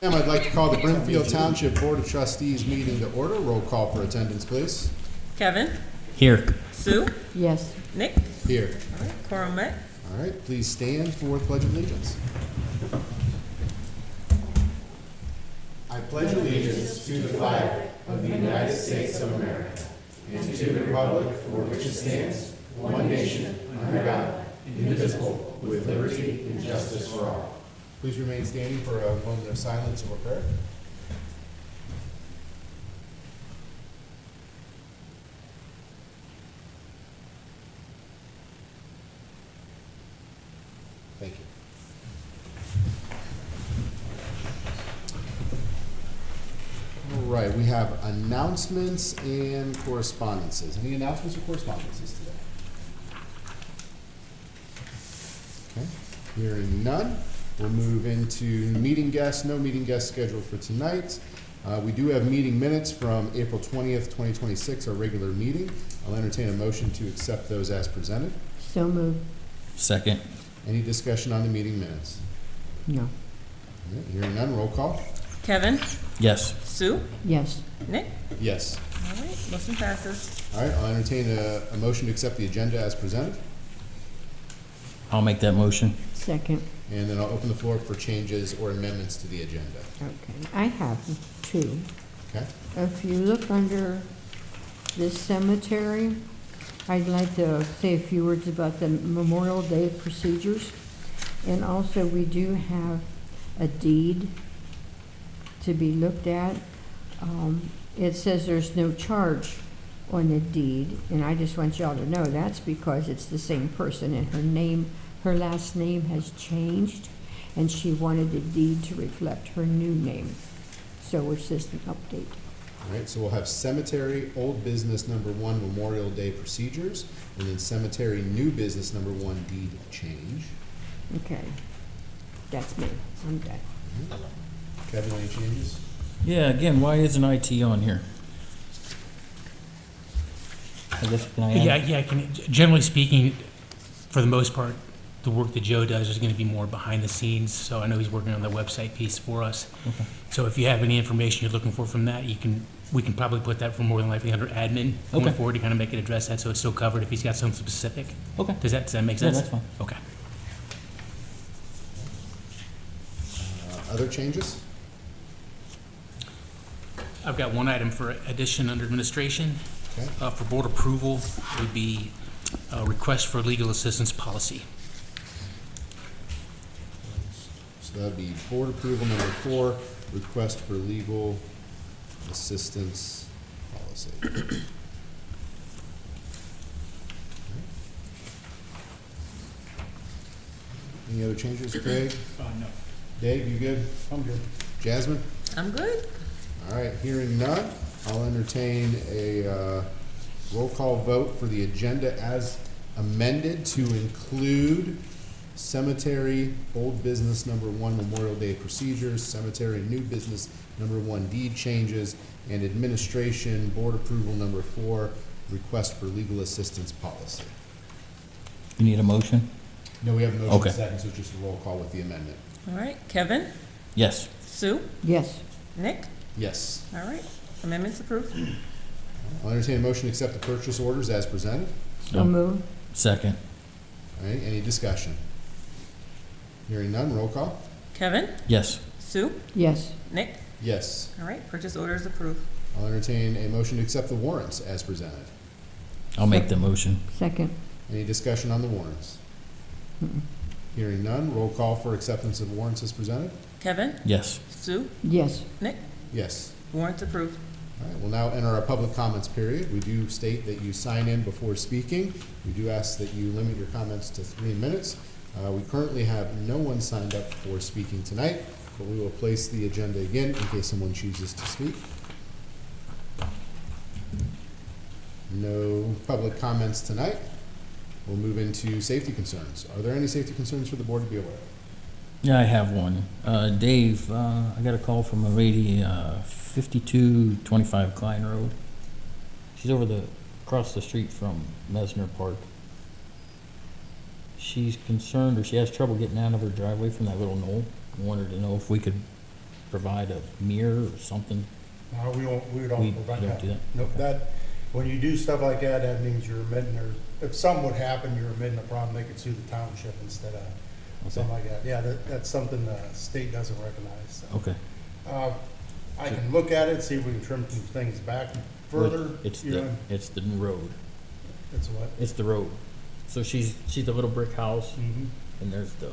I'd like to call the Brimfield Township Board of Trustees meeting to order. Roll call for attendance, please. Kevin? Here. Sue? Yes. Nick? Here. All right, quorum met. All right, please stand for the Pledge of Allegiance. I pledge allegiance to the flag of the United States of America and to the republic for which it stands, one nation, under God, indivisible, with liberty and justice for all. Please remain standing for a moment of silence or prayer. Thank you. All right, we have announcements and correspondences. Any announcements or correspondences today? Okay, hearing none, we'll move into meeting guests. No meeting guests scheduled for tonight. We do have meeting minutes from April 20th, 2026, our regular meeting. I'll entertain a motion to accept those as presented. So moved. Second. Any discussion on the meeting minutes? No. All right, hearing none, roll call. Kevin? Yes. Sue? Yes. Nick? Yes. All right, motion passes. All right, I'll entertain a motion to accept the agenda as presented, I'll make that motion. Second. and then I'll open the floor for changes or amendments to the agenda. Okay. I have two. Okay? If you look under this cemetery, I'd like to say a few words about the Memorial Day procedures. And also, we do have a deed to be looked at. It says there's no charge on the deed, and I just want y'all to know that's because it's the same person, and her last name has changed, and she wanted the deed to reflect her new name. So it's just an update. All right, so we'll have cemetery, old business number 1, Memorial Day procedures, and then cemetery, new business number 1, deed change. Okay. That's me. I'm done. Kevin, any changes? Yeah, again, why isn't IT on here? I guess, can I add? Yeah, generally speaking, for the most part, the work that Joe does is going to be more behind the scenes, so I know he's working on the website piece for us. Okay. So if you have any information you're looking for from that, we can probably put that for more than likely under admin going Okay. forward to kind of make it address that, so it's still covered if he's got something specific. Okay. Does that make Yeah, sense? that's fine. Okay. Other changes? I've got one item for addition under administration. Okay. For board approval would be a request for legal assistance policy. So that'd be board approval number 4, request for legal assistance policy. Any other changes, Craig? No. Dave, you good? I'm good. Jasmine? I'm good. All right, hearing none, I'll entertain a roll call vote for the agenda as amended to include cemetery, old business number 1, Memorial Day procedures, cemetery, new business number 1, deed changes, and administration, board approval number 4, request for legal assistance policy. You need a motion? No, we have a motion Okay. second, so it's just a roll call with the amendment. All right, Kevin? Yes. Sue? Yes. Nick? Yes. All right, amendments approved. I'll entertain a motion to accept the purchase orders as presented. So moved. Second. All right, any discussion? Hearing none, roll call. Kevin? Yes. Sue? Yes. Nick? Yes. All right, purchase order is approved. I'll entertain a motion to accept the warrants as presented. I'll make the motion. Second. Any discussion on the warrants? Mm-mm. Hearing none, roll call for acceptance of warrants as presented. Kevin? Yes. Sue? Yes. Nick? Yes. Warrants approved. All right, we'll now enter our public comments period. We do state that you sign in before speaking. We do ask that you limit your comments to 3 minutes. We currently have no one signed up for speaking tonight, but we will place the agenda again in case someone chooses to speak. No public comments tonight. We'll move into safety concerns. Are there any safety concerns for the board to be aware of? Yeah, I have one. Dave, I got a call from a lady, 5225 Klein Road. She's across the street from Mesner Park. She's concerned, or she has trouble getting out of her driveway from that little knoll. I wanted to know if we could provide a mirror or something? We don't We provide don't that. do that? Nope, Okay. that, when you do stuff like that, that means you're admitting if something would happen, you're admitting a problem, they could sue the township instead of something like that. Yeah, that's something the state doesn't recognize, so. Okay. I can look at it, see if we can trim some things back further. Well, It's you the, know. it's the road. It's what? It's the road. So she's the little brick house, Mhm. and there's the,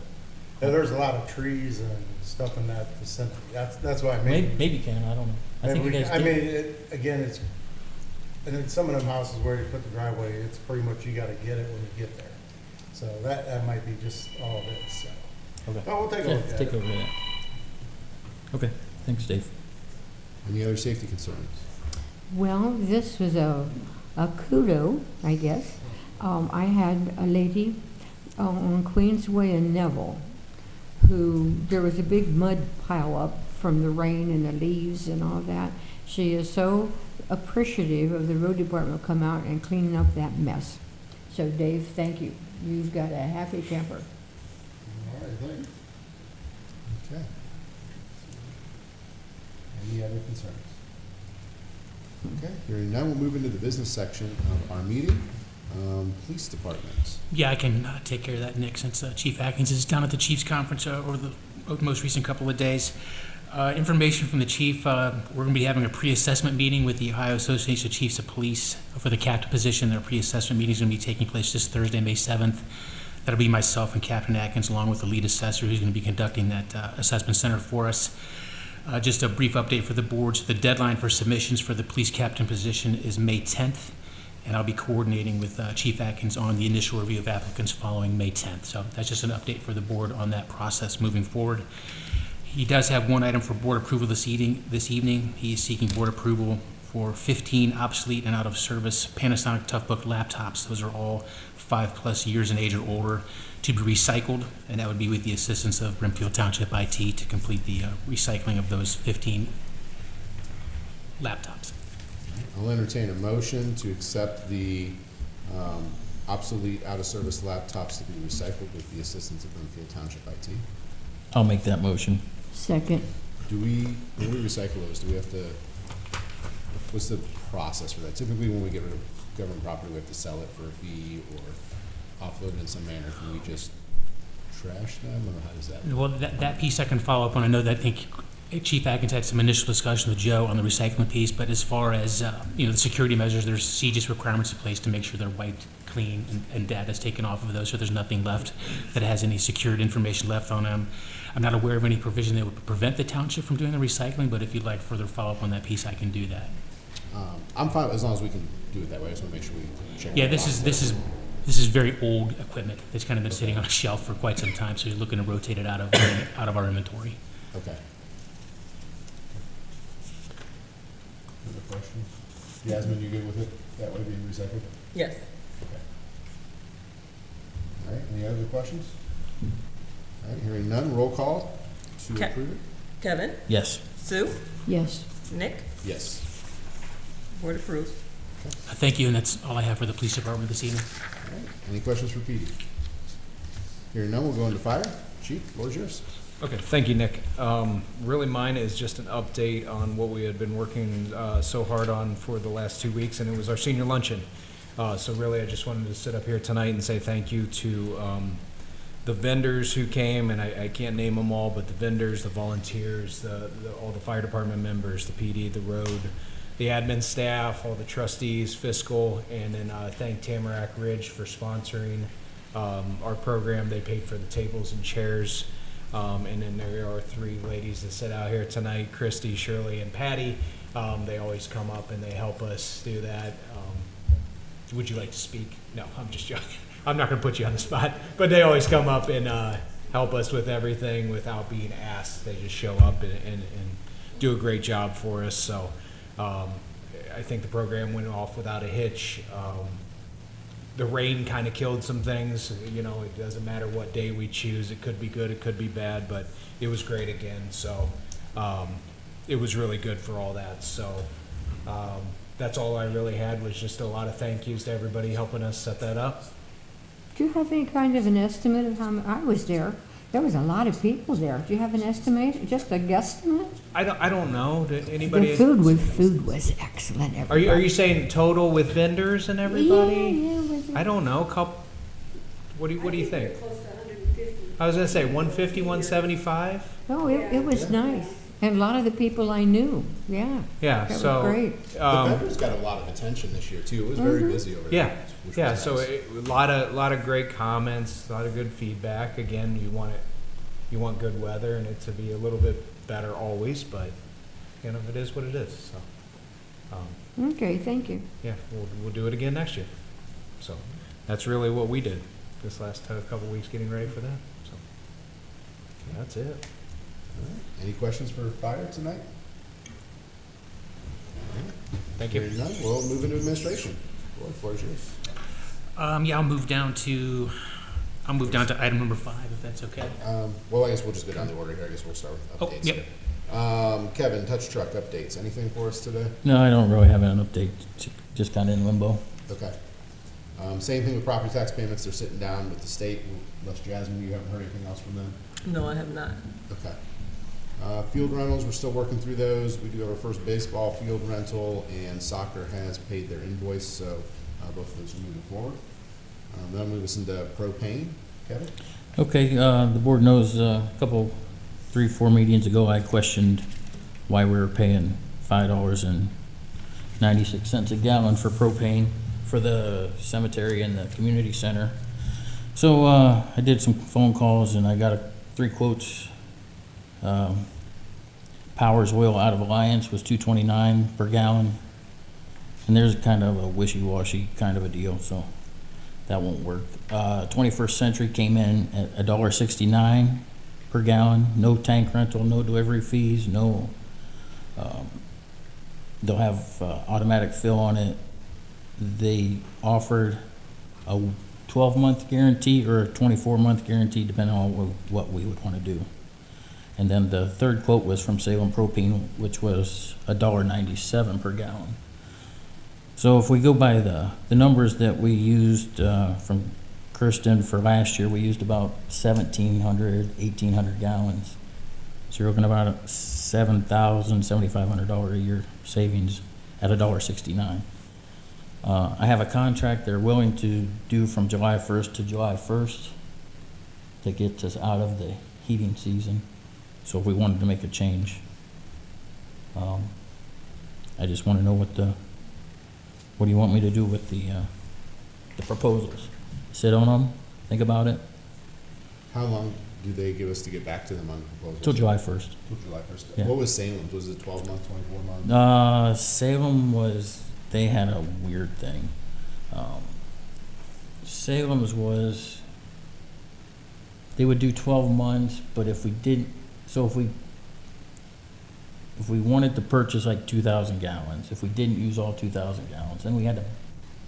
Yeah, there's a lot of trees and stuff in that vicinity. That's why I maybe, made. maybe Ken, I don't know. I think you guys I mean, did. again, it's, and in some of them houses where you put the driveway, it's pretty much you gotta get it when you get there. So that might be just all it is, so. Okay. But we'll take a Yeah, look at take a it. look at that. Okay, thanks, Dave. Any other safety concerns? Well, this was a kudo, I guess. I had a lady on Queensway in Neville who, there was a big mud pile up from the rain and the leaves and all that. She is so appreciative of the road department come out and cleaning up that mess. So Dave, thank you. You've got a happy camper. All right, thank you. Okay. Any other concerns? Okay, hearing none, we'll move into the business section of our meeting. Police department. Yeah, I can take care of that, Nick, since Chief Atkins is down at the Chiefs Conference over the most recent couple of days. Information from the chief, we're going to be having a pre-assessment meeting with the Ohio Association of Chiefs of Police for the captain position. Their pre-assessment meeting is going to be taking place this Thursday, May 7th. That'll be myself and Captain Atkins, along with the lead assessor, who's going to be conducting that assessment center for us. Just a brief update for the board. So the deadline for submissions for the police captain position is May 10th, and I'll be coordinating with Chief Atkins on the initial review of applicants following May 10th. So that's just an update for the board on that process moving forward. He does have one item for board approval this evening. He is seeking board approval for 15 obsolete and out-of-service Panasonic Toughbook laptops. Those are all 5+ years in age or older, to be recycled, and that would be with the assistance of Brimfield Township IT to complete the recycling of those 15 laptops. I'll entertain a motion to accept the obsolete, out-of-service laptops to be recycled with the assistance of Brimfield Township IT. I'll make that motion. Second. When we recycle those, do we have to, what's the process for that? Typically, when we get rid of government property, we have to sell it for a fee or offload it in some manner. Can we just trash them, or how does that? Well, that piece I can follow up on. I know that I think Chief Atkins had some initial discussion with Joe on the recycling piece, but as far as, the security measures, there's CJIS requirements in place to make sure they're wiped clean and data's taken off of those, so there's nothing left that has any secured information left on them. I'm not aware of any provision that would prevent the township from doing the recycling, but if you'd like further follow-up on that piece, I can do that. I'm fine, as long as we can do it that way. I just want to make sure we check. Yeah, this is very old equipment that's kind of been sitting on a shelf for quite some time, so you're looking to rotate it out of our inventory. Okay. Other questions? Yasmin, you good with it that way being recycled? Yes. Okay. All right, any other questions? All right, hearing none, roll call to Okay. approve it? Kevin? Yes. Sue? Yes. Nick? Yes. Board approved. Thank you, and that's all I have for the police department this evening. All right, any questions for Petey? Hearing none, we'll go into fire. Chief, floor's yours. Okay, thank you, Nick. Really, mine is just an update on what we had been working so hard on for the last 2 weeks, and it was our senior luncheon. So really, I just wanted to sit up here tonight and say thank you to the vendors who came, and I can't name them all, but the vendors, the volunteers, all the fire department members, the PD, the road, the admin staff, all the trustees, fiscal, and then thank Tamarack Ridge for sponsoring our program. They paid for the tables and chairs. And then there are 3 ladies that sit out here tonight, Christy, Shirley, and Patty. They always come up and they help us do that. Would you like to speak? No, I'm just joking. I'm not going to put you on the spot. But they always come up and help us with everything without being asked. They just show up and do a great job for us. So I think the program went off without a hitch. The rain kind of killed some things. It doesn't matter what day we choose. It could be good, it could be bad, but it was great again. So it was really good for all that. So that's all I really had, was just a lot of thank yous to everybody helping us set that up. Do you have any kind of an estimate of how, I was there, There was a lot of people there. Do you have an estimate, just a guesstimate? I don't know. Did The anybody? food was excellent. Are you saying total with vendors and everybody? Yeah, was it? I don't know. What do you think? I was gonna say 150, 175. Oh, it was nice. And a lot of the people I knew, yeah. Yeah. That was So great. The vendors got a lot of attention this year too. It was very busy over there. Yeah, which was yeah. nice. So a lot of great comments, a lot of good feedback. Again, you want good weather and it to be a little bit better always, but you know it is what it is. So Okay, thank you. yeah, we'll do it again next year. So that's really what we did this last couple weeks getting ready for that. So that's it. All right. Any questions for fire tonight? Thank you. Hearing none, we'll move into administration. Roy, the floor is yours. Yeah, I'll move down to item number 5, if that's okay. Well, I guess we'll just go down the order here. I guess we'll start with Oh, updates yep. here. Kevin, touch truck updates. Anything for us today? No, I don't really have an update, just kind of in limbo. Okay. Same thing with property tax payments. They're sitting down with the state. Unless Jasmine, you haven't heard anything else from them? No, I have not. Okay. Field rentals, we're still working through those. We do have our first baseball field rental, and soccer has paid their invoice, so both of those are moving forward. That'll move us into propane. Kevin? Okay, the board knows a couple, 3-4 meetings ago, I questioned why we were paying $5.96 a gallon for propane for the cemetery and the community center. So I did some phone calls and I got 3 quotes. Powers Oil out of Alliance was $2.29 per gallon. And there's kind of a wishy-washy kind of a deal, so that won't work. 21st Century came in at $1.69 per gallon. No tank rental, no delivery fees, no. They'll have automatic fill on it. They offered a 12-month guarantee or a 24-month guarantee, depending on what we would want to do. And then the third quote was from Salem Propane, which was $1.97 per gallon. So if we go by the numbers that we used from Kirsten for last year, we used about 1,800 gallons. So you're looking about $7,000, $7,500 a year savings at $1.69. I have a contract they're willing to do from July 1st to July 1st to get us out of the heating season. So if we wanted to make a change, I just want to know what do you want me to do with the proposals? Sit on them, think about it, How long do they give us to get back to them on the proposal? till July 1st. Till July 1st. Yeah. What was Salem's? Was it 12 month, 24 month? Salem they had a weird thing. Salem's was, they would do 12 months, but if we wanted to purchase like 2,000 gallons, if we didn't use all 2,000 gallons, then we had to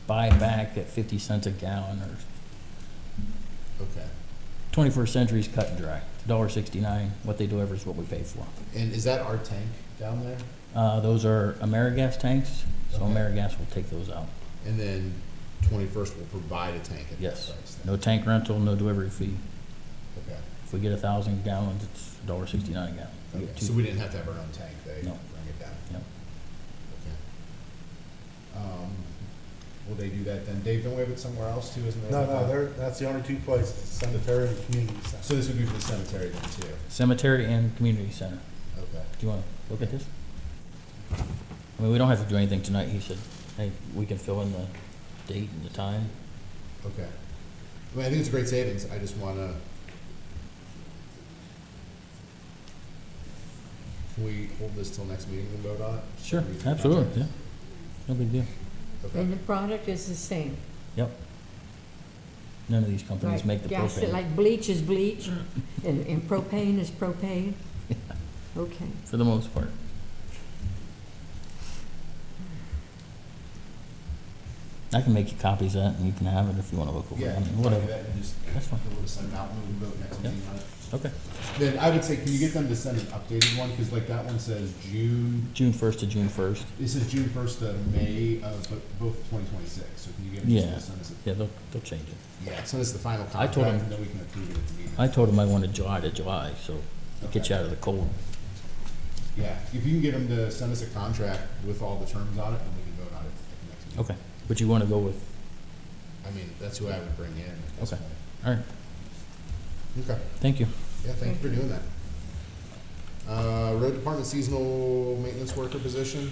buy back at 50 cents a gallon or Okay. 21st Century's cut and dry. $1.69, what they deliver is what we pay for. And is that our tank down there? Those are Amerigas tanks, so Okay. Amerigas will take those out. And then 21st will provide a tank at Yes. that price then? No tank rental, no delivery fee. Okay. If we get 1,000 gallons, it's $1.69 a gallon. We Okay. get So two. we didn't have to have our own tank. They No. bring it down. No. Okay. Will they do that then? Dave, don't we have it somewhere else too, isn't there? That's the only 2 places, cemetery and community center. So this would be for the cemetery then too? Cemetery and community center. Okay. Do you want to look at this? I mean, we don't have to do anything tonight. He said, hey, we can fill in the date and the time. Okay. I mean, I think it's a great savings. I just want to. Can we hold this till next meeting and vote on it? Sure, Read the absolutely, contract? yeah. No big deal. Okay. And the product is the same. Yep. None of these companies Right. make the Gas, propane, like bleach is bleach, and propane is propane. Okay. for the most part. I can make you copies of that, and you can have it if you want to look over it. Yeah, I mean, copy whatever. that and just That's fine. we'll send it out and we'll vote next Yeah. meeting on it. Okay. Then I would say, can you get them to send an updated one, cause like that one says June, June 1st to June 1st. this is June first to May of both 2026, so can you get them Yeah. to send us Yeah, they'll change it. yeah, send us the final I contract, told him- and then we can approve it at the meeting. I told him I wanted July to July, so it gets you out of the cold. Yeah, if you can get them to send us a contract with all the terms on it, then we can vote on it at the next meeting. Okay. But you want to go with, I mean, that's who I would bring in at this Okay. point. all right, Okay, thank you. yeah, thank you for doing that. Road Department seasonal maintenance worker position,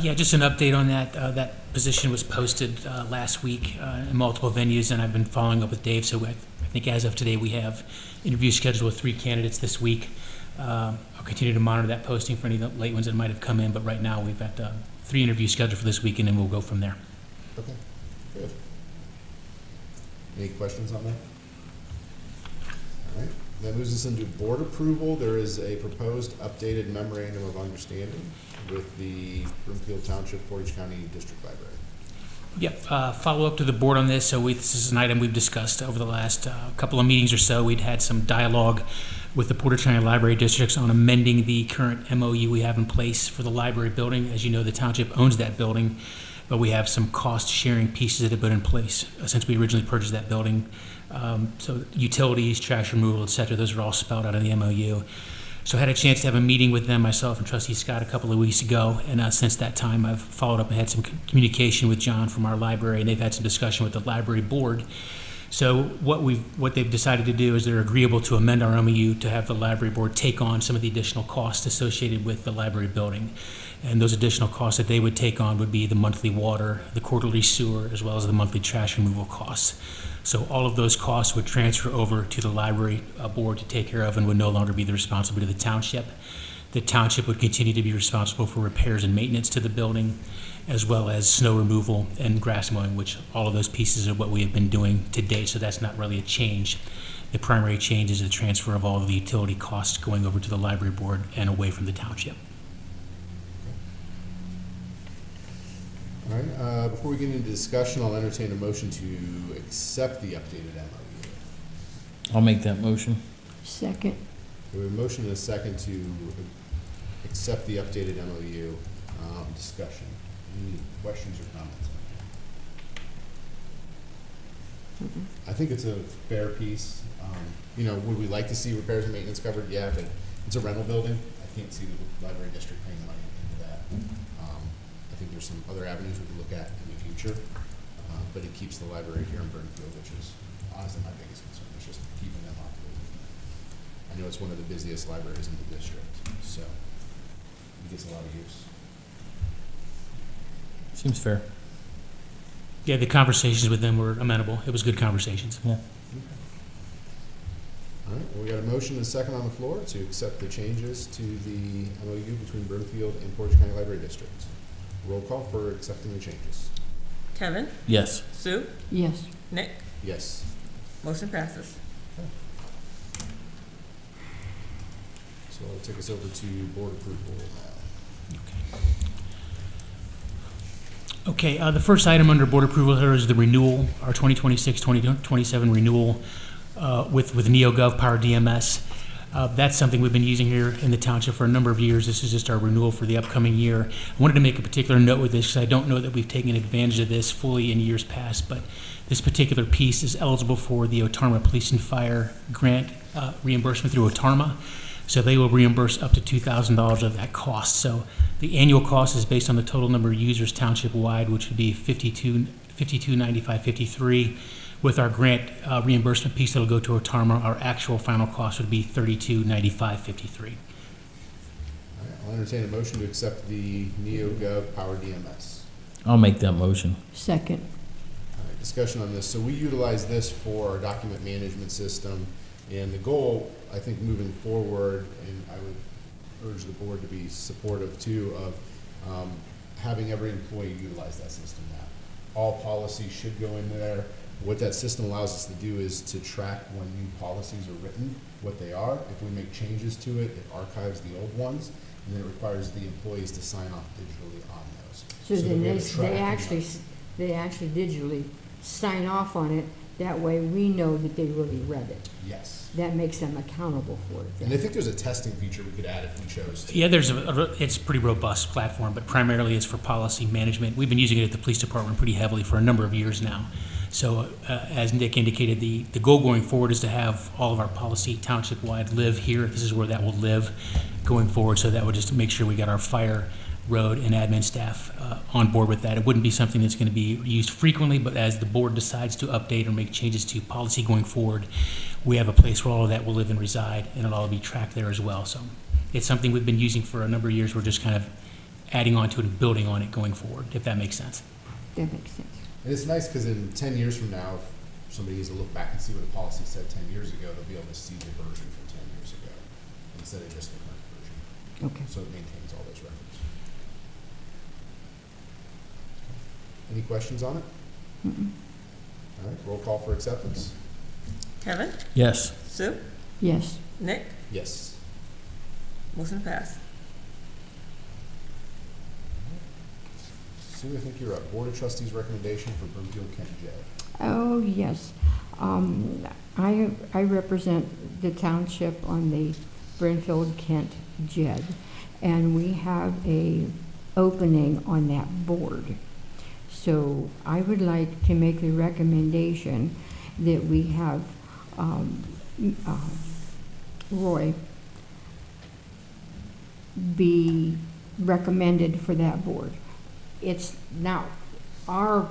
Yeah, just an update on that. That position was posted last week in multiple venues, and I've been following up with Dave. So I think as of today, we have interviews scheduled with 3 candidates this week. I'll continue to monitor that posting for any of the late ones that might have come in, but right now we've got 3 interviews scheduled for this week, and then we'll go from there. okay, good. Any questions on that? All right, that moves us into board approval. There is a proposed updated memorandum of understanding with the Brimfield Township, Portage County District Library. Yep, follow up to the board on this. So this is an item we've discussed over the last couple of meetings or so. We'd had some dialogue with the Portage County Library Districts on amending the current MOU we have in place for the library building. As you know, the township owns that building, but we have some cost-sharing pieces that have been in place since we originally purchased that building. So utilities, trash removal, et cetera, those are all spelled out in the MOU. So I had a chance to have a meeting with them, myself and Trustee Scott, a couple of weeks ago, and since that time, I've followed up and had some communication with John from our library, and they've had some discussion with the library board. So what they've decided to do is they're agreeable to amend our MOU to have the library board take on some of the additional costs associated with the library building. And those additional costs that they would take on would be the monthly water, the quarterly sewer, as well as the monthly trash removal costs. So all of those costs would transfer over to the library board to take care of and would no longer be the responsibility of the township. The township would continue to be responsible for repairs and maintenance to the building, as well as snow removal and grass mowing, which all of those pieces are what we have been doing to date, so that's not really a change. The primary change is the transfer of all of the utility costs going over to the library board and away from the township. All right, before we get into discussion, I'll entertain a motion to accept the updated MOU. I'll make that motion. Second. We have a motion and a second to accept the updated MOU. Discussion. Any questions or comments? I think it's a fair piece. Would we like to see repairs and maintenance covered? Yeah, but it's a rental building. I can't see the library district paying money into that. I think there's some other avenues we can look at in the future, but it keeps the library here in Brimfield, which is honestly my biggest concern, is just keeping them operating. I know it's one of the busiest libraries in the district, so it gets a lot of use. Seems fair. Yeah, the conversations with them were amenable. It was good conversations. Yeah. All right, well, we got a motion and a second on the floor to accept the changes to the MOU between Brimfield and Portage County Library District. Roll call for accepting the changes. Kevin, Yes. Sue, Yes. Nick, Yes. motion passes. So I'll take us over to board approval now. Okay, the first item under board approval here is the renewal, our 2026-2027 renewal with NeoGov Power DMS. That's something we've been using here in the township for a number of years. This is just our renewal for the upcoming year. I wanted to make a particular note with this because I don't know that we've taken advantage of this fully in years past, but this particular piece is eligible for the Otarma Police and Fire grant reimbursement through Otarma. So they will reimburse up to $2,000 of that cost. So the annual cost is based on the total number of users township-wide, which would be 5295.53. With our grant reimbursement piece that'll go to Otarma, our actual final cost would be $3295.53. All right, I'll entertain a motion to accept the NeoGov Power DMS. I'll make that motion. Second. All right, discussion on this. So we utilize this for our document management system, and the goal, I think, moving forward, and I would urge the board to be supportive too, of having every employee utilize that system now. All policies should go in there. What that system allows us to do is to track when new policies are written, what they are. If we make changes to it, it archives the old ones, and then it requires the employees to sign off digitally on those. So that then we have a they tracking actually, they actually digitally sign off on it. That way we know that they really read it. Yes. That makes them accountable for it. And I think there's a testing feature we could add if we chose to. Yeah, it's a pretty robust platform, but primarily it's for policy management. We've been using it at the police department pretty heavily for a number of years now. So as Nick indicated, the goal going forward is to have all of our policy township-wide live here. This is where that will live going forward, so that would just make sure we got our fire, road, and admin staff on board with that. It wouldn't be something that's going to be used frequently, but as the board decides to update or make changes to policy going forward, we have a place where all of that will live and reside, and it'll all be tracked there as well. So it's something we've been using for a number of years. We're just kind of adding on to it and building on it going forward, if that makes sense. That makes sense. And it's nice because in 10 years from now, if somebody needs to look back and see what the policy said 10 years ago, they'll be able to see the version from 10 years ago instead of just the current version. Okay. So it maintains all those records. Any questions on it? Mm-mm. All right, roll call for acceptance. Kevin, Yes. Sue, Yes. Nick, Yes. motion passed. Sue, I think you're up. Board of Trustees recommendation for Brimfield Kent Jail. Oh, yes. I represent the township on the Brimfield Kent JED, and we have a opening on that board. So I would like to make the recommendation that we have Roy be recommended for that board. It's not our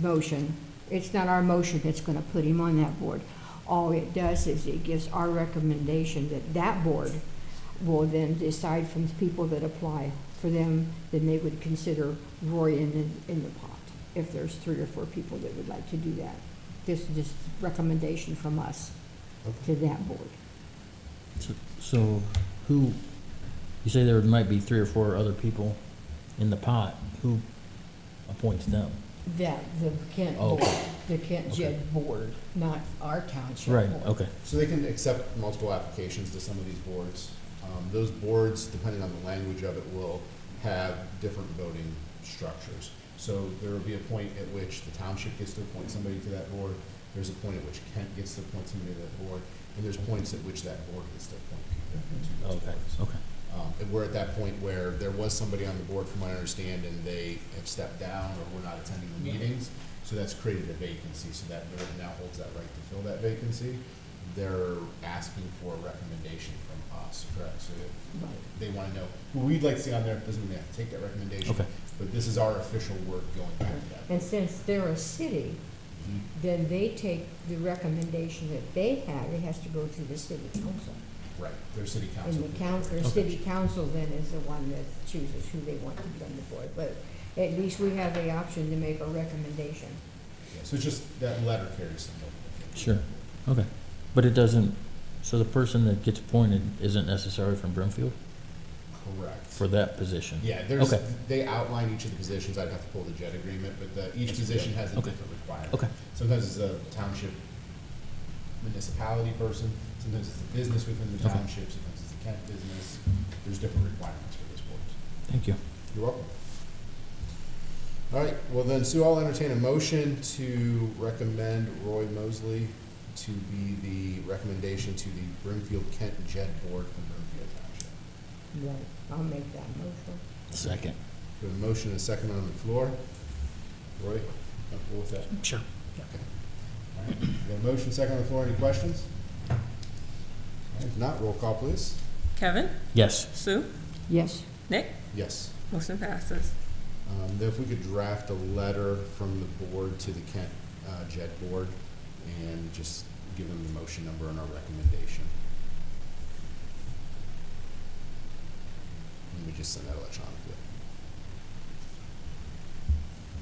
motion, it's not our motion that's gonna put him on that board. All it does is it gives our recommendation that that board will then decide from the people that apply for them, then they would consider Roy in the pot, if there's 3 or 4 people that would like to do that. This is just recommendation from us to that board. So who, you say there might be 3 or 4 other people in the pot. Who appoints them? That, the Kent Oh, board, okay. the Kent Okay. JED board, not our township Right, board. okay. So they can accept multiple applications to some of these boards. Those boards, depending on the language of it, will have different voting structures. So there will be a point at which the township gets to appoint somebody to that board. There's a point at which Kent gets to appoint somebody to that board. And there's points at which that board gets to appoint people to those Okay, boards. okay. And we're at that point where there was somebody on the board, from what I understand, and they have stepped down or were not attending the meetings. So that's created a vacancy, so that board now holds that right to fill that vacancy. They're asking for a recommendation from us, correct? So Right. they want to know who we'd like to see on there. Doesn't mean they have to take that recommendation. Okay. But this is our official word going back to that. And since they're a city, Mhm. then they take the recommendation that they have, it has to go to the city council. Right, their city council. And the council, Okay. city council then is the one that chooses who they want to be on the board. But at least we have the option to make a recommendation. Yeah, so it's just that letter carries some weight. Sure, okay. But it doesn't, so the person that gets appointed isn't necessarily from Brimfield Correct. for that position? Yeah, there's, Okay. they outline each of the positions. I'd have to pull the JED agreement, but each position has a Okay. different requirement. Okay. Sometimes it's a township municipality person, sometimes it's a business within the Okay. township, sometimes it's a Kent business. There's different requirements for those boards. Thank you. You're welcome. All right, well then, Sue, I'll entertain a motion to recommend Roy Mosley to be the recommendation to the Brimfield Kent JED Board from Brimfield Township. Right, I'll make that motion. Second. We have a motion and a second on the floor. Roy, comfortable with that? Sure. Okay. All right, we got a motion, second on the floor. Any questions? All right, if not, roll call, please. Kevin, Yes. Sue, Yes, Nick, Yes. motion passes. Then if we could draft a letter from the board to the Kent JED Board and just give them the motion number and our recommendation. And we just send that electronically.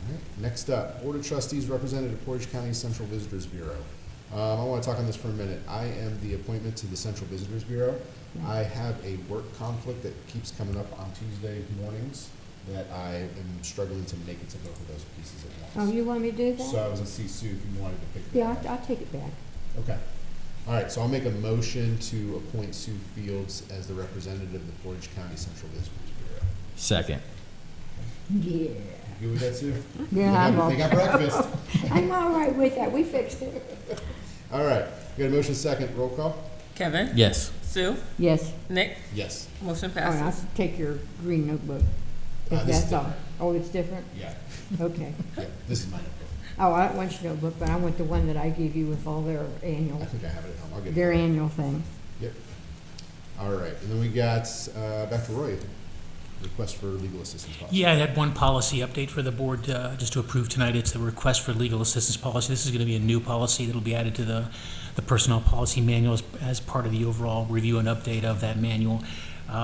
All right, next up, Board of Trustees Representative Portage County Central Visitors Bureau. I want to talk on this for a minute. I am the appointment to the Central Visitors Bureau. I have a work conflict that keeps coming up on Tuesday mornings that I am struggling to make it to both of those pieces at once. oh, you want me to do So that? I was gonna see Sue if you wanted to pick that Yeah, up. I'll take it back. Okay. All right, so I'll make a motion to appoint Sue Fields as the representative of the Portage County Central Visitors Bureau. Second. Yeah. You good with that, Sue? Yeah, They got breakfast. I'm all right with that. We fixed it. All right, we got a motion second, roll call? Kevin, Yes. Sue, Yes. Nick, Yes. motion All right, I'll passes. take your green notebook. If This is that's all. Oh, it's different? Yeah, Okay. yeah, this is my notebook. Oh, I don't want your notebook, but I want the one that I gave you with all their I annual, think I have it at home, I'll get it. their annual thing. Yep. All right, and then we got, back to Roy, request for legal assistance policy. Yeah, I had one policy update for the board just to approve tonight. It's the request for legal assistance policy. This is going to be a new policy that will be added to the personnel policy manual as part of the overall review and update of that manual.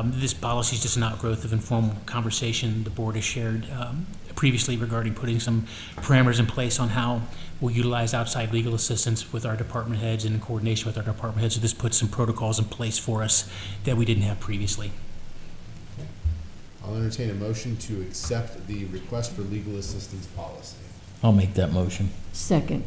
This policy is just an outgrowth of informal conversation the board has shared previously regarding putting some parameters in place on how we'll utilize outside legal assistance with our department heads and in coordination with our department heads. So this puts some protocols in place for us that we didn't have previously. I'll entertain a motion to accept the request for legal assistance policy. I'll make that motion. Second.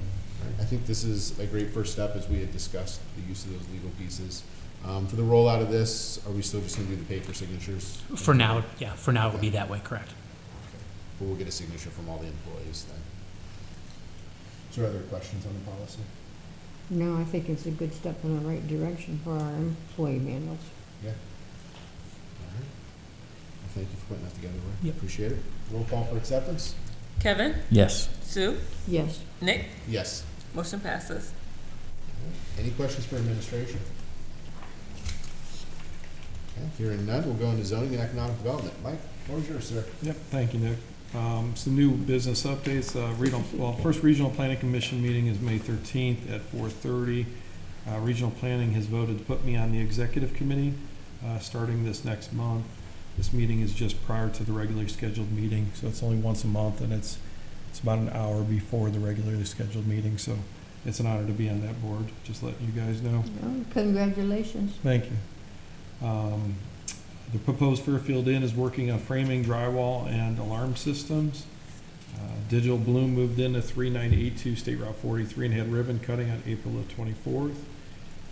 I think this is a great first step, as we had discussed, the use of those legal pieces. For the rollout of this, are we still just gonna do the paper signatures? For now, yeah, for now it'll be that way, correct. But we'll get a signature from all the employees then. Is there other questions on the policy? No, I think it's a good step in the right direction for our employee manuals. Yeah. All right. Well, thank you for putting that together, Roy. Yep. Appreciate it. Roll call for acceptance? Kevin, Yes. Sue, Yes. Nick, Yes. motion passes. Any questions for administration? Okay, hearing none, we'll go into zoning and economic development. Mike, what was yours, sir? Yep, thank you, Nick. Some new business updates, first Regional Planning Commission meeting is May 13th at 4:30. Regional Planning has voted to put me on the executive committee, starting this next month. This meeting is just prior to the regularly scheduled meeting, so it's only once a month, and it's about an hour before the regularly scheduled meeting, so it's an honor to be on that board, just letting you guys know. Well, congratulations. Thank you. The proposed Fairfield Inn is working on framing, drywall, and alarm systems. Digital Bloom moved into 3982 State Route 43 and had ribbon cutting on April the 24th.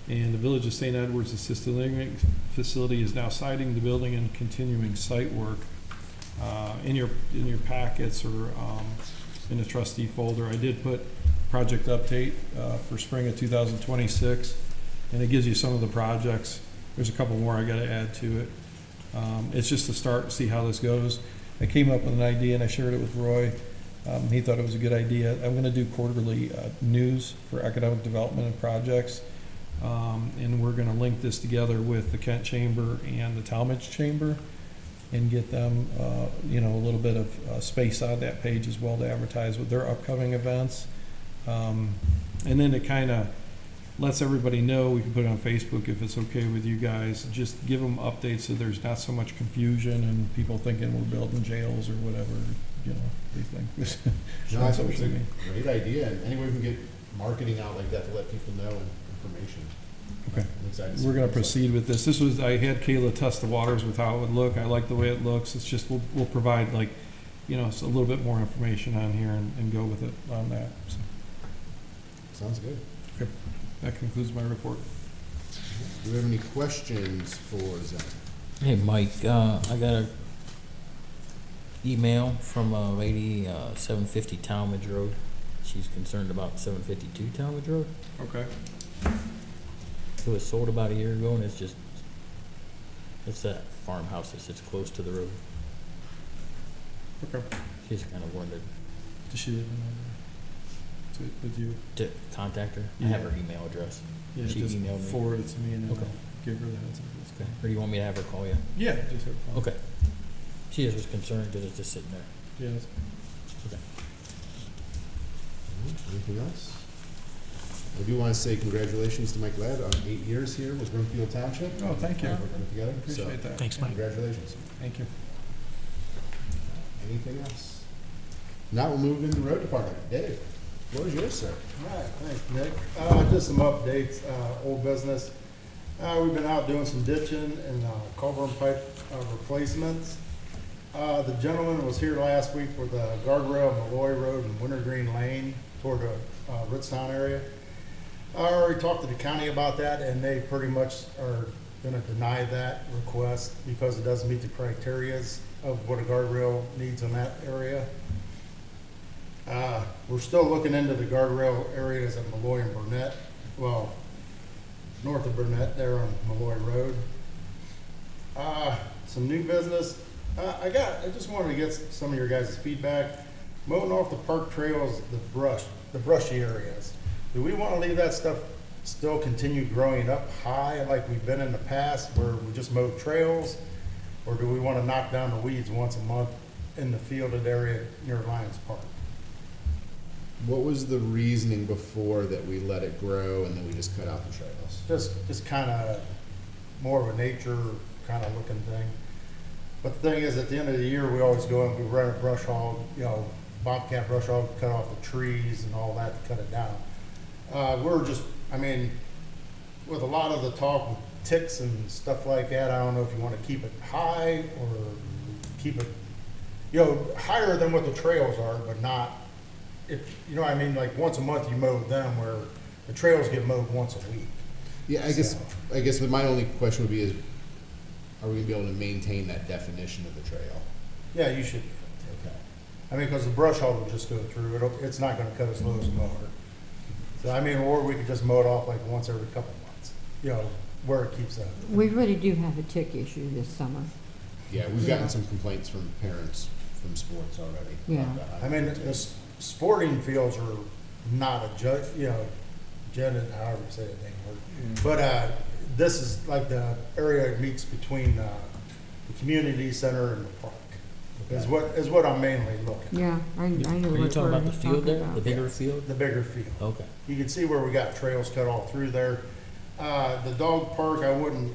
And the Village of St. Edwards Assisted Living Facility is now siding the building and continuing site work. In your packets or in the trustee folder, I did put project update for spring of 2026, and it gives you some of the projects. There's a couple more I got to add to it. It's just to start, see how this goes. I came up with an idea and I shared it with Roy. He thought it was a good idea. I'm going to do quarterly news for economic development and projects. And we're going to link this together with the Kent Chamber and the Talmadge Chamber and get them, a little bit of space on that page as well to advertise with their upcoming events. And then it kind of lets everybody know. We can put it on Facebook if it's okay with you guys. Just give them updates so there's not so much confusion and people thinking we're building jails or whatever, they think. No, I think it's a great idea, and any way we can get marketing out like that to let people know and information. Okay. I'm excited see We're going what to it's proceed with this. I had Kayla test the waters with how it would look. I like the way it looks. It's just, we'll provide a little bit more information on here and go with it on that. So like. Sounds good. that concludes my report. Do we have any questions for Zach? Hey, Mike, I got a email from a lady, 750 Talmadge Road. She's concerned about 752 Talmadge Road. Okay. It was sold about a year ago, and it's that farmhouse that sits close to the road. Okay. She's kind of wondered Does she live with you? to contact her. I have her email address. Yeah, She just emailed me. forward it to me and then Okay. I'll give her the heads up. That's Okay. fine. Or do you want me to have her call you? Yeah, just have fun. Okay. She just was concerned because it's just sitting there. Yeah, that's Anything else? I do want to say congratulations to Mike Ladd on 8 years here with Brimfield Township. Oh, thank you. Working together. Appreciate that. Thanks, Mike. Congratulations. Thank you. Anything else? Now we'll move into road department. Dave, floor is yours, sir. All right, thanks, Nick. Just some updates, old business. We've been out doing some ditching and culvert pipe replacements. The gentleman was here last week for the guardrail of Malloy Road and Wintergreen Lane toward the Ritztown area. I already talked to the county about that, and they pretty much are gonna deny that request because it doesn't meet the criterias of what a guardrail needs in that area. We're still looking into the guardrail areas at Malloy and Burnett, well, north of Burnett there on Malloy Road. Some new business. I just wanted to get some of your guys' feedback. Mowing off the park trails, the brushy areas. Do we want to leave that stuff still continue growing up high like we've been in the past where we just mow trails? Or do we want to knock down the weeds once a month in the fielded area near Lions Park? What was the reasoning before that we let it grow and then we just cut out the trails? Just kind of more of a nature kind of looking thing. But the thing is, at the end of the year, we always go and we run a brush hog, bobcat brush hog, cut off the trees and all that to cut it down. With a lot of the talk with ticks and stuff like that, I don't know if you want to keep it high or keep it, higher than what the trails are, but not, like once a month you mow them where the trails get mowed once a week. Yeah, I guess my only question would be is, are we gonna be able to maintain that definition of the trail? Yeah, you should. Okay. Because the brush hog will just go through, it's not gonna cut as low as a mower. So, or we could just mow it off like once every couple months, where it keeps up. We really do have a tick issue this summer. Yeah, we've gotten some complaints from parents from sports already. Yeah. The sporting fields are not jetted, however you say that name. But this is like the area it meets between the community center and the park. Is what I'm mainly looking at. Yeah, I know. Are you what talking about the we're field there, talking the about. bigger field? The bigger field. Okay. You can see where we got trails cut all through there. The dog park, I wouldn't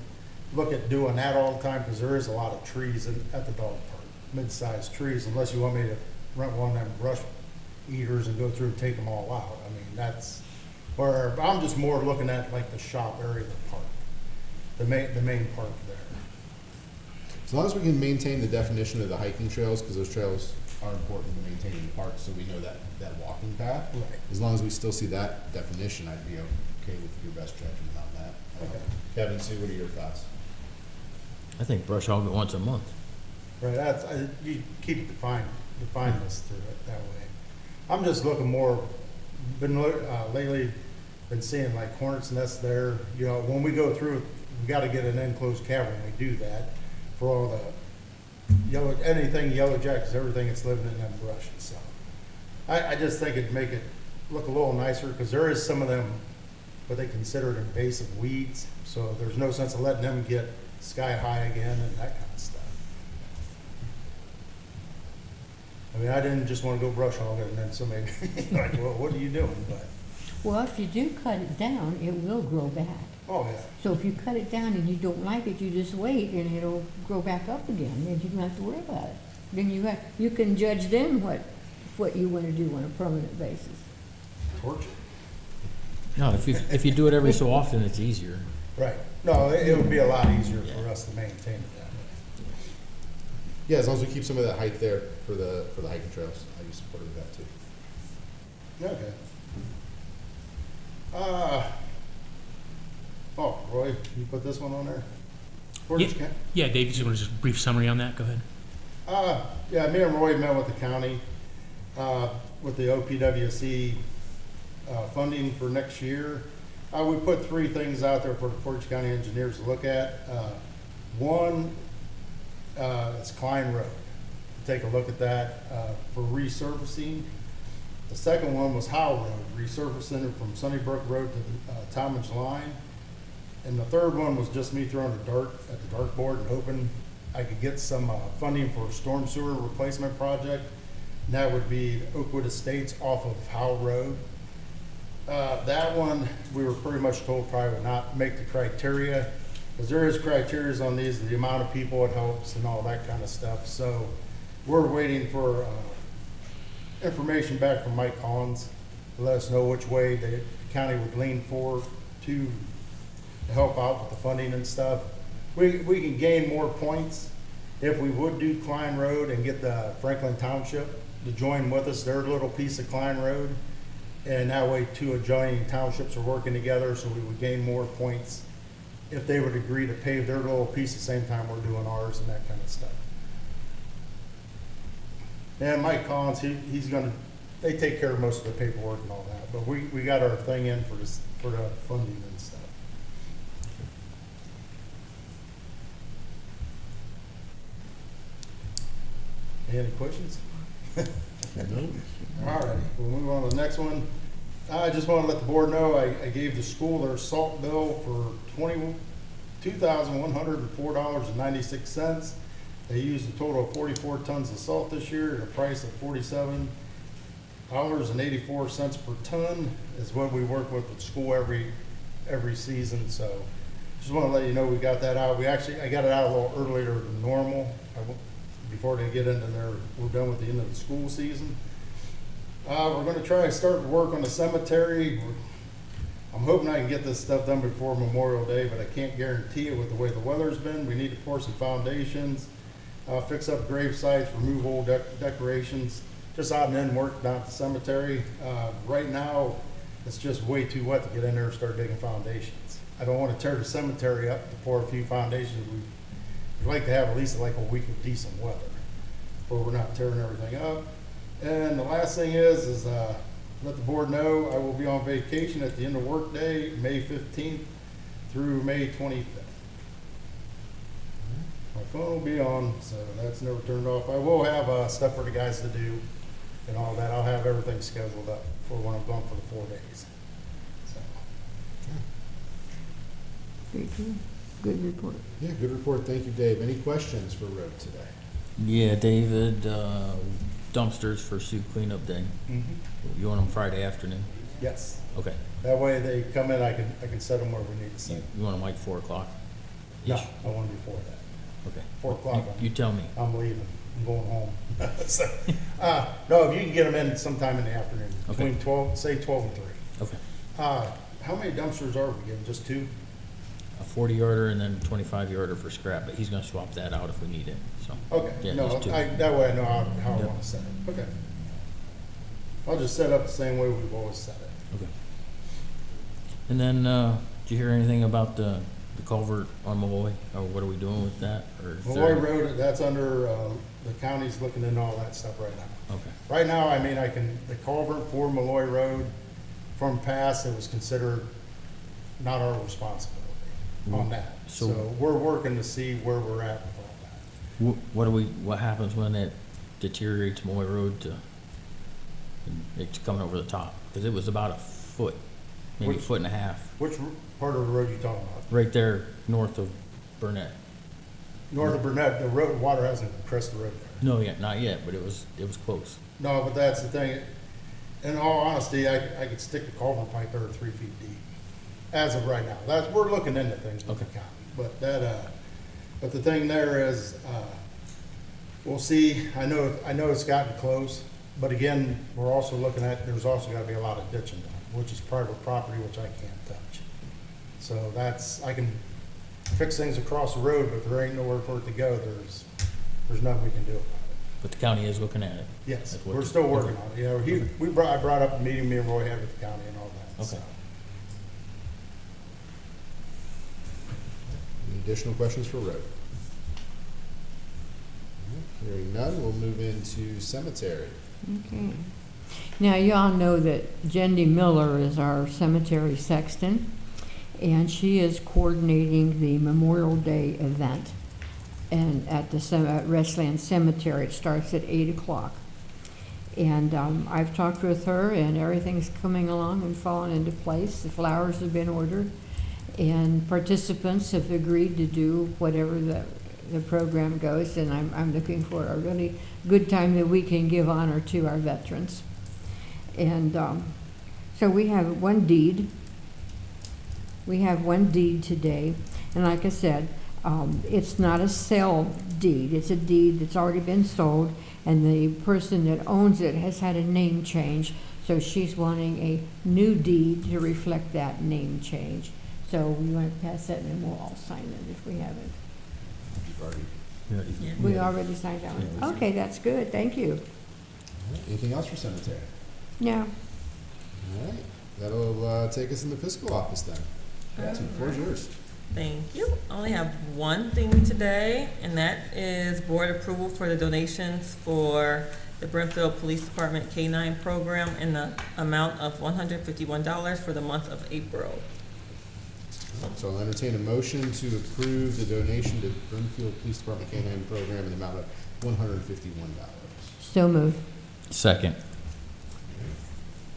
look at doing that all the time because there is a lot of trees at the dog park, mid-sized trees, unless you want me to rent one of them brush eaters and go through and take them all out. That's where I'm just more looking at like the shop area of the park, the main park there. As long as we can maintain the definition of the hiking trails, because those trails are important to maintain in the park, so we know that walking path. Right. As long as we still see that definition, I'd be okay with your best judgment on that. Okay. Kevin, Sue, what are your thoughts? I think brush hog it once a month. Right, you keep define this through it that way. I'm just looking more, lately, been seeing like hornets nests there. When we go through, we gotta get an enclosed cavern, we do that for all the anything yellow jackets, everything that's living in that brush and stuff. I just think it'd make it look a little nicer, because there is some of them, what they consider invasive weeds, so there's no sense of letting them get sky high again and that kind of stuff. I didn't just want to go brush hog it and then somebody like, well, what are you doing? But Well, if you do cut it down, it will grow back. oh yeah, So if you cut it down and you don't like it, you just wait and it'll grow back up again, and you don't have to worry about it. Then you can judge then what you want to do on a permanent basis. torture. No, if you do it every so often, it's easier. Right. No, it would be a lot easier for us to maintain it that way. Yeah, as long as we keep some of that height there for the hiking trails, I'd be supportive of that too. Okay. Roy, you put this one on there? Portage County? Yeah, Dave, you just want to just a brief summary on that? Go ahead. Yeah, me and Roy met with the county, with the OPWC funding for next year. We put 3 things out there for the Portage County engineers to look at. One, is Klein Road. Take a look at that for resurfacing. The second one was Howell Road, resurfacing it from Sunnybrook Road to the Talmadge line. And the third one was just me throwing a dart at the dartboard and hoping I could get some funding for a storm sewer replacement project. And that would be Oakwood Estates off of Howell Road. That one, we were pretty much told probably would not make the criteria, because there is criteria on these, the amount of people it helps and all that kind of stuff. So we're waiting for information back from Mike Collins to let us know which way the county would lean for to help out with the funding and stuff. We can gain more points if we would do Klein Road and get the Franklin Township to join with us, their little piece of Klein Road. And that way 2 adjoining townships are working together, so we would gain more points if they would agree to pave their little piece at the same time we're doing ours and that kind of stuff. And Mike Collins, he's gonna they take care of most of the paperwork and all that, but we got our thing in for this, for the funding and stuff. Any questions? No? All right, we'll move on to the next one. I just want to let the board know, I gave the school their salt bill for $2,104.96. They used a total of 44 tons of salt this year at a price of $47.84 per ton is what we work with the school every season, so just want to let you know we got that out. I got it out a little earlier than normal, before they get into we're done with the end of the school season. We're gonna try and start to work on the cemetery. I'm hoping I can get this stuff done before Memorial Day, but I can't guarantee it with the way the weather's been. We need to pour some foundations, fix up grave sites, remove old decorations, just out and in work down at the cemetery. Right now, it's just way too wet to get in there and start digging foundations. I don't wanna tear the cemetery up to pour a few foundations. We'd like to have at least like a week of decent weather, where we're not tearing everything up. And the last thing is let the board know I will be on vacation at the end of work day, May 15th through May 25th. My phone will be on, so that's never turned off. I will have stuff for the guys to do and all that. I'll have everything scheduled up for when I'm gone for the 4 days. So. Very good. Good report. Yeah, good report. Thank you, Dave. Any questions for Road today? Yeah, David, dumpsters for soup cleanup day. You want them Friday afternoon? Yes. Okay. That way they come in, I can set them where we need to set them. You want them like 4 o'clock? No, I want them before that. Okay. 4 o'clock. You tell me. I'm leaving. I'm going home. So, no, if you can get them in sometime in the afternoon, Okay. between 12 and 3. Okay. How many dumpsters are we getting? Just 2? A 40-yarder and then 25-yarder for scrap, but he's gonna swap that out if we need it, so. Okay, Yeah, no, just 2. that way I know how I Yep. want to set it. Okay. I'll just set up the same way we've always set it. Okay. And then, did you hear anything about the culvert on Malloy, or what are we doing with that, or? is Malloy there- Road, that's under, the county's looking into all that stuff right now. Okay, Right now, I mean, the culvert for Malloy Road, from past, it was considered not our responsibility on that. So- So we're working to see where we're at with all that. what happens when it deteriorates Malloy Road to, it's coming over the top? Because it was about a foot, maybe a Which- foot and a half, Which part of the road you talking about? right there north of Burnett. North of Burnett, the road, water hasn't crossed the road there. No, not yet, but it was close. No, but that's the thing. In all honesty, I could stick a culvert pipe there 3 feet deep, as of right now. We're looking into things with the Okay. county. But but the thing there is, we'll see. I know it's gotten close, but again, we're also looking at, there's also gotta be a lot of ditching done, which is private property, which I can't touch. So I can fix things across the road, but there ain't nowhere for it to go. There's nothing we can do about it. But the county is looking at it. Yes, That's what we're you- still working okay. on it. You know, I brought up a meeting me and Roy had with the county and all that. Okay. So. Any additional questions for Road? Hearing none, we'll move into cemetery. Okay. Now, you all know that Jendy Miller is our cemetery sexton, and she is coordinating the Memorial Day event. And at the at Westland Cemetery, it starts at 8 o'clock. And I've talked with her, and everything's coming along and falling into place. The flowers have been ordered, and participants have agreed to do whatever the program goes. And I'm looking for a really good time that we can give honor to our veterans. And so we have one deed. We have one deed today, and like I said, it's not a sale deed. It's a deed that's already been sold, and the person that owns it has had a name change, so she's wanting a new deed to reflect that name change. So we want to pass that, and then we'll all sign it if we haven't. You've already- Yeah. We already signed that Yeah, we one? did. Okay, that's good, thank you. All right, anything else for cemetery? Now, All right, that'll take us in the fiscal office then. Cassie, the floor is yours. Thank you. I only have one thing today, and that is board approval for the donations for the Brimfield Police Department K-9 program in the amount of $151 for the month of April. So I'll entertain a motion to approve the donation to Brimfield Police Department K-9 program in the amount of $151. So moved. Second.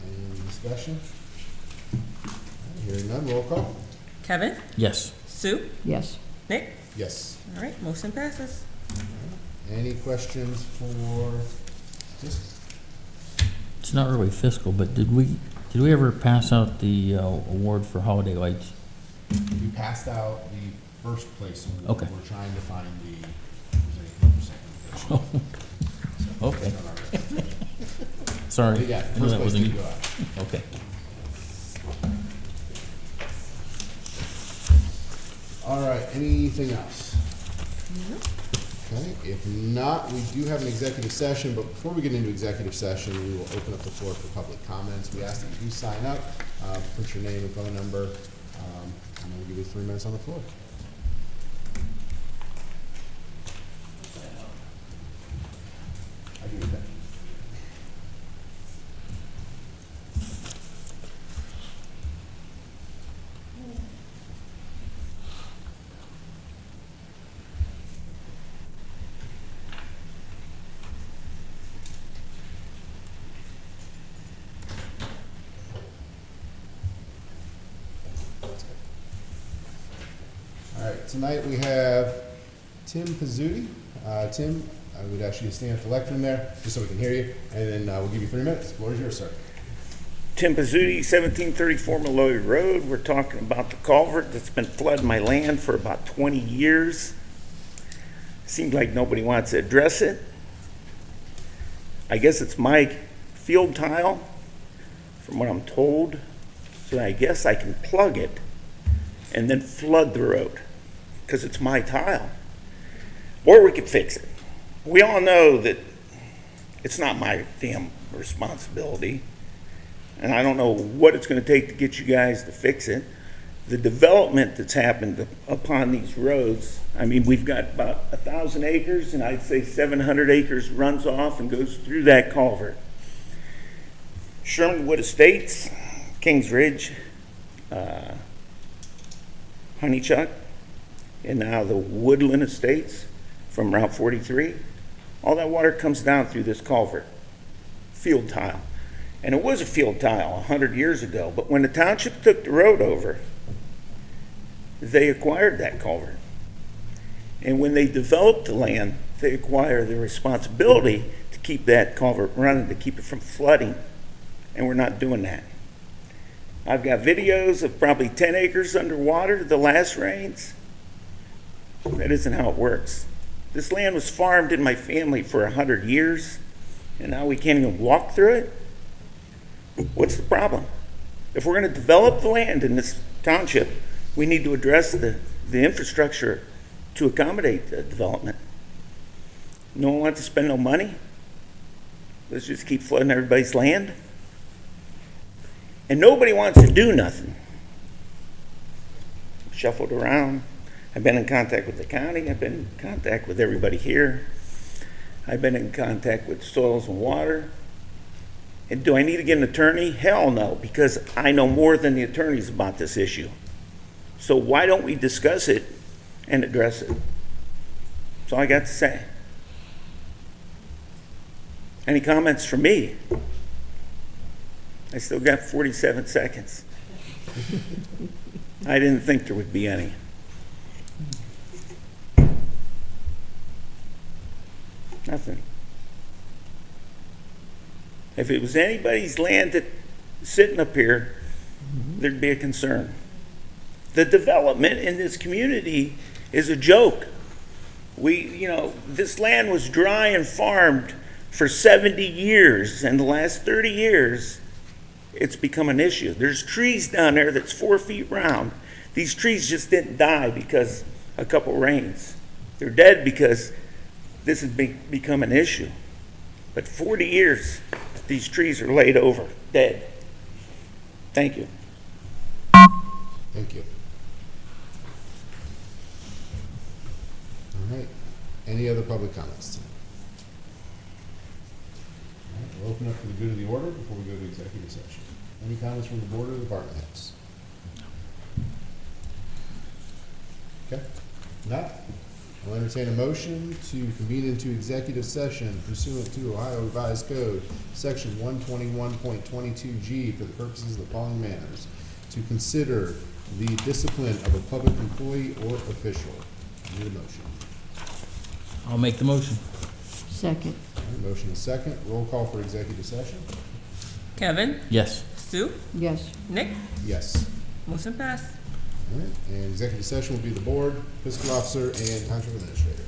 Any discussion? Hearing none, roll call. Kevin? Yes. Sue? Yes. Nick? Yes. All right, motion passes. Any questions for this? It's not really fiscal, but did we ever pass out the award for holiday lights? We passed out the first place award. Okay. We're trying to find the, if there's anything for second. Okay. On our list. Sorry. But yeah, I first knew that place wasn't did you. go out. Okay. All right, anything else? Okay, if not, we do have an executive session, but before we get into executive session, we will open up the floor for public comments. We ask that you do sign up, put your name and phone number, and then we'll give you 3 minutes on the floor. I give you that. All right, tonight we have Tim Pizzuti. Tim, I would ask you to stand at the lectern there, just so we can hear you, and then we'll give you 3 minutes. The floor is yours, sir. Tim Pizzuti, 1734 Malloy Road. We're talking about the culvert that's been flooding my land for about 20 years. Seems like nobody wants to address it. I guess it's my field tile, from what I'm told. So I guess I can plug it and then flood the road, because it's my tile. Or we could fix it. We all know that it's not my damn responsibility, and I don't know what it's gonna take to get you guys to fix it. The development that's happened upon these roads, I mean, we've got about 1,000 acres, and I'd say 700 acres runs off and goes through that culvert. Shermanwood Estates, Kings Ridge, Honeychuck, and now the Woodland Estates from Route 43. All that water comes down through this culvert, field tile. And it was a field tile 100 years ago, but when the township took the road over, they acquired that culvert. And when they developed the land, they acquired the responsibility to keep that culvert running, to keep it from flooding. And we're not doing that. I've got videos of probably 10 acres underwater the last rains. That isn't how it works. This land was farmed in my family for 100 years, and now we can't even walk through it? What's the problem? If we're going to develop the land in this township, we need to address the infrastructure to accommodate the development. No one wants to spend no money? Let's just keep flooding everybody's land? And nobody wants to do nothing. Shuffled around. I've been in contact with the county. I've been in contact with everybody here. I've been in contact with Soils and Water. And do I need to get an attorney? Hell no, because I know more than the attorneys about this issue. So why don't we discuss it and address it? That's all I got to say. Any comments from me? I still got 47 seconds. I didn't think there would be any. Nothing. If it was anybody's land that sitting up here, there'd be a concern. The development in this community is a joke. This land was dry and farmed for 70 years, and the last 30 years, it's become an issue. There's trees down there that's 4 feet round. These trees just didn't die because a couple rains. They're dead because this has become an issue. But 40 years, these trees are laid over, dead. Thank you. Thank you. All right. Any other public comments? We'll open up for the good of the order before we go to executive session. Any comments from the board or department heads? Okay, not. I'll entertain a motion to convene into executive session pursuant to Ohio Revised Code, section 121.22G, for the purposes of the following matters: to consider the discipline of a public employee or official. Need a motion. I'll make the motion. Second. All right, motion is second. Roll call for executive session. Kevin, Yes. Sue, Yes. Nick, Yes. motion passed. All right, and executive session will be the board, fiscal officer, and township administrator.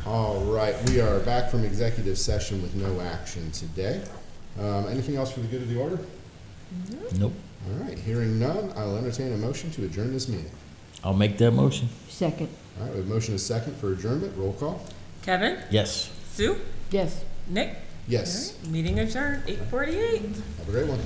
All right, we are back from executive session with no action today. Anything else for the good of the order? Nope. All right, hearing none, I'll entertain a motion to adjourn this meeting. I'll make that motion. Second. All right, we have motion is second for adjournment. Roll call. Kevin? Yes. Sue? Yes. Nick? Yes. All right, meeting adjourned, 8:48. Have a great one.